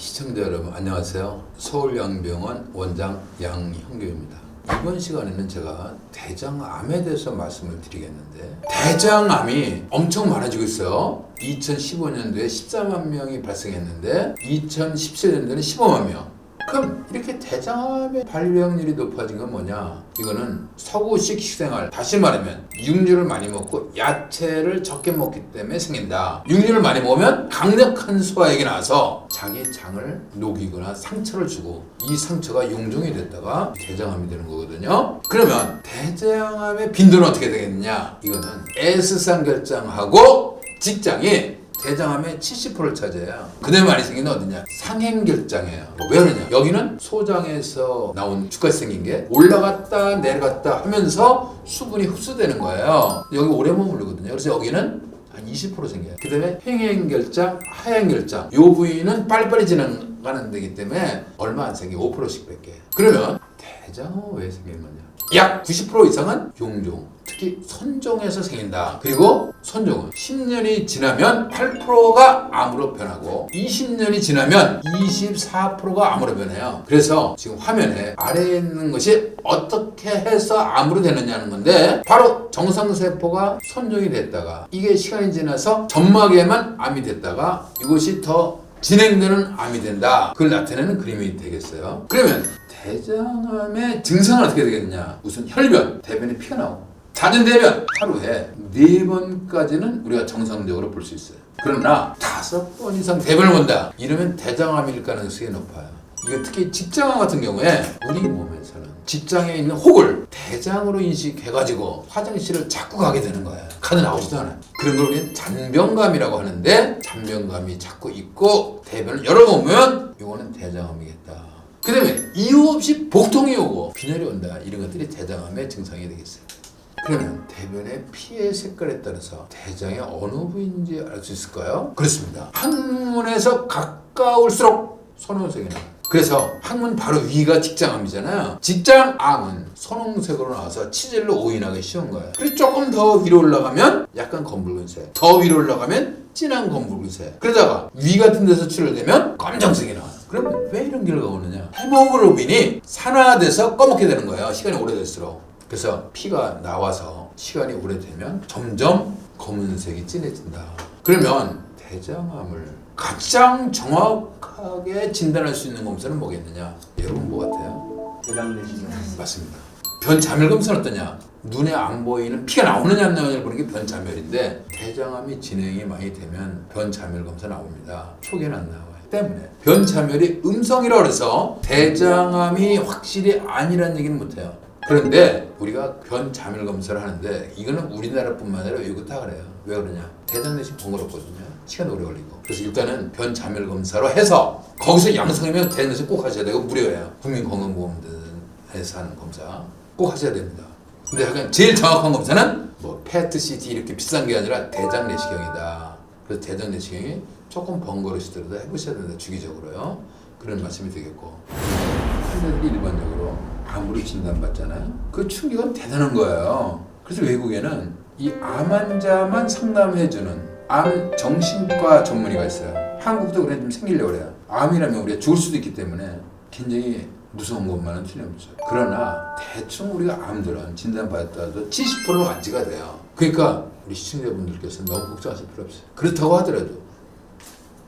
시청자 여러분 안녕하세요. 서울양병원 원장 양형규입니다. 이번 시간에는 제가 대장암에 대해서 말씀을 드리겠는데, 대장암이 엄청 많아지고 있어요. 2015년도에 14만 명이 발생했는데 2017년도에는 15만 명. 그럼 이렇게 대장암의 발병률이 높아진 건 뭐냐? 이거는 서구식 식생활, 다시 말하면 육류를 많이 먹고 야채를 적게 먹기 때문에 생긴다. 육류를 많이 먹으면 강력한 소화액이 나와서 자기 장을 녹이거나 상처를 주고, 이 상처가 용종이 됐다가 대장암이 되는 거거든요. 그러면 대장암의 빈도는 어떻게 되겠느냐? 이거는 S상결장하고 직장이 대장암의 70%를 차지해요. 그다음에 많이 생기는 어디냐? 상행결장이에요. 왜 그러냐? 여기는 소장에서 나온 주가시 생긴 게 올라갔다 내려갔다 하면서 수분이 흡수되는 거예요. 여기 오래 머무르거든요. 그래서 여기는 한 20% 생겨요. 그 다음에 행행결장, 하행결장, 이 부위는 빨리빨리 지나가는 데기 때문에 얼마 안 생겨. 5%씩 밖에. 그러면 대장암은 왜 생기는 거냐? 약 90% 이상은 용종, 특히 선종에서 생긴다. 그리고 선종은 10년이 지나면 8%가 암으로 변하고 20년이 지나면 24%가 암으로 변해요. 그래서 지금 화면에 아래에 있는 것이 어떻게 해서 암으로 되느냐는 건데, 바로 정상세포가 선종이 됐다가 이게 시간이 지나서 점막에만 암이 됐다가 이것이 더 진행되는 암이 된다. 그걸 나타내는 그림이 되겠어요. 그러면 대장암의 증상은 어떻게 되겠냐? 우선 혈변, 대변에 피가 나오고, 잦은 대변, 하루에 4번까지는 우리가 정상적으로 볼 수 있어요. 그러나 5번 이상 대변을 본다, 이러면 대장암일 가능성이 높아요. 이게 특히 직장암 같은 경우에 우리 몸에서는 직장에 있는 혹을 대장으로 인식해가지고 화장실을 자꾸 가게 되는 거예요. 카드 나오지도 않아요. 그런 걸 우리는 잔병감이라고 하는데, 잔병감이 자꾸 있고 대변을 여러 번 보면 이거는 대장암이겠다. 그 다음에 이유 없이 복통이 오고 빈혈이 온다, 이런 것들이 대장암의 증상이 되겠어요. 그러면 대변의 피의 색깔에 따라서 대장의 어느 부위인지 알 수 있을까요? 그렇습니다. 항문에서 가까울수록 선홍색이 나와요. 그래서 항문 바로 위가 직장암이잖아요. 직장암은 선홍색으로 나와서 치질로 오인하기 쉬운 거예요. 그리고 조금 더 위로 올라가면 약간 검붉은색, 더 위로 올라가면 진한 검붉은색, 그러다가 위 같은 데서 출혈되면 검정색이 나와요. 그럼 왜 이런 결과가 오느냐? 헤모글로빈이 산화돼서 검게 되는 거예요. 시간이 오래될수록. 그래서 피가 나와서 시간이 오래되면 점점 검은색이 진해진다. 그러면 대장암을 가장 정확하게 진단할 수 있는 검사는 뭐겠느냐? 여러분 뭐 같아요? 대장 내시경. 맞습니다. 변자멸 검사는 어떠냐? 눈에 안 보이는 피가 나오느냐 안 나오느냐를 보는 게 변자멸인데, 대장암이 진행이 많이 되면 변자멸 검사 나옵니다. 초기에는 안 나와요. 때문에 변자멸이 음성이라고 해서 대장암이 확실히 아니라는 얘기는 못해요. 그런데 우리가 변자멸 검사를 하는데, 이거는 우리나라뿐만 아니라 외국 다 그래요. 왜 그러냐? 대장 내시 번거롭거든요. 시간 오래 걸리고. 그래서 일단은 변자멸 검사로 해서 거기서 양성이면 대장 내시 꼭 하셔야 되고, 무료예요. 국민건강보험에서 하는 검사 꼭 하셔야 됩니다. 근데 약간 제일 정확한 검사는 뭐 PET, CT 이렇게 비싼 게 아니라 대장 내시경이다. 그래서 대장 내시경이 조금 번거로우시더라도 해보셔야 된다, 주기적으로요. 그런 말씀이 되겠고, 환자들이 일반적으로 암으로 진단받잖아요. 그 충격은 대단한 거예요. 그래서 외국에는 이 암 환자만 상담해주는 암 정신과 전문의가 있어요. 한국도 그래 좀 생기려고 그래요. 암이라면 우리가 죽을 수도 있기 때문에 굉장히 무서운 것만은 틀림없어요. 그러나 대충 우리가 암들은 진단받았다도 70%는 완치가 돼요. 그러니까 우리 시청자분들께서 너무 걱정하실 필요 없어요. 그렇다고 하더라도